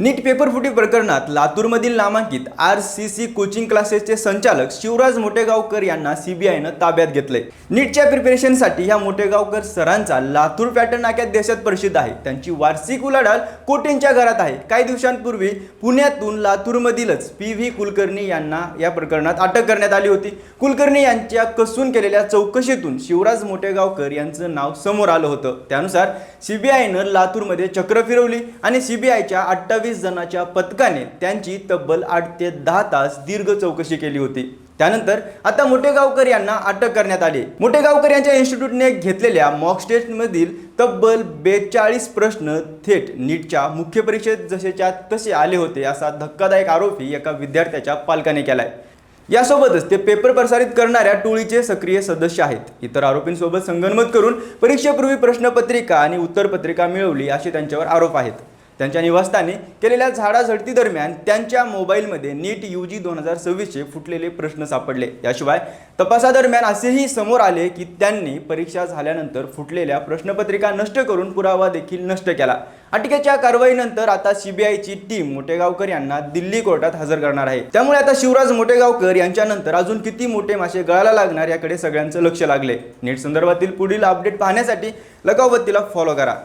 नीट पेपरफुटी प्रकरणात लातूरमधील नामांकित RCC coaching क्लासेसचे संचालक शिवराज मोटेगावकर यांना सीबीआयनं ताब्यात घेतलंय। नीटच्या प्रिपरेशनसाठी ह्या मोटेगावकर सरांचा लातूर पॅटर्न नाक्यात देशात प्रसिद्ध आहे। त्यांची वार्षिक उलाढाल कोटींच्या घरात आहे। काही दिवसांपूर्वी पुण्यातून लातूरमधीलच PV कुलकर्णी यांना या प्रकरणात अटक करण्यात आली होती। कुलकर्णी यांच्या कसून केलेल्या चौकशीतून शिवराज मोटेगावकर यांचं नाव समोर आलं होतं। त्यानुसार सीबीआयनं लातूरमध्ये चक्र फिरवली आणि सीबीआयच्या 28 जणांच्या पथकाने त्यांची तब्बल 8 ते 10 तास दीर्घ चौकशी केली होती। त्यानंतर आता मोटेगावकर यांना अटक करण्यात आली। मोटेगावकर यांच्या इन्स्टिट्यूटने घेतलेल्या मॉक टेस्टमधील तब्बल 42 प्रश्न थेट नीटच्या मुख्य परीक्षेत जसेच्या तसे आले होते असा धक्कादायक आरोपही एका विद्यार्थ्याच्या पालकाने केलाय। यासोबतच ते पेपर प्रसारित करणाऱ्या टोळीचे सक्रिय सदस्य आहेत। इतर आरोपींसोबत संगनमत करून परीक्षेपूर्वी प्रश्नपत्रिका आणि उत्तरपत्रिका मिळवली असे त्यांच्यावर आरोप आहेत। त्यांच्या निवासस्थानी केलेल्या झाडाझडती दरम्यान त्यांच्या मोबाईलमध्ये नीट UG 2026चे फुटलेले प्रश्न सापडले। याशिवाय तपासादरम्यान असेही समोर आले की त्यांनी परीक्षा झाल्यानंतर फुटलेल्या प्रश्नपत्रिका नष्ट करून पुरावा देखील नष्ट केला। अटकेच्या कारवाईनंतर आता सीबीआयची टीम मोटेगावकर यांना दिल्ली कोर्टात हजर करणार आहे। त्यामुळे आता शिवराज मोटेगावकर यांच्यानंतर अजून किती मोठे मासे गळाला लागणार याकडे सगळ्यांचं लक्ष लागले। नीट संदर्भातील पुढील अपडेट पाहण्यासाठी लगावबत्तीला फॉलो करा।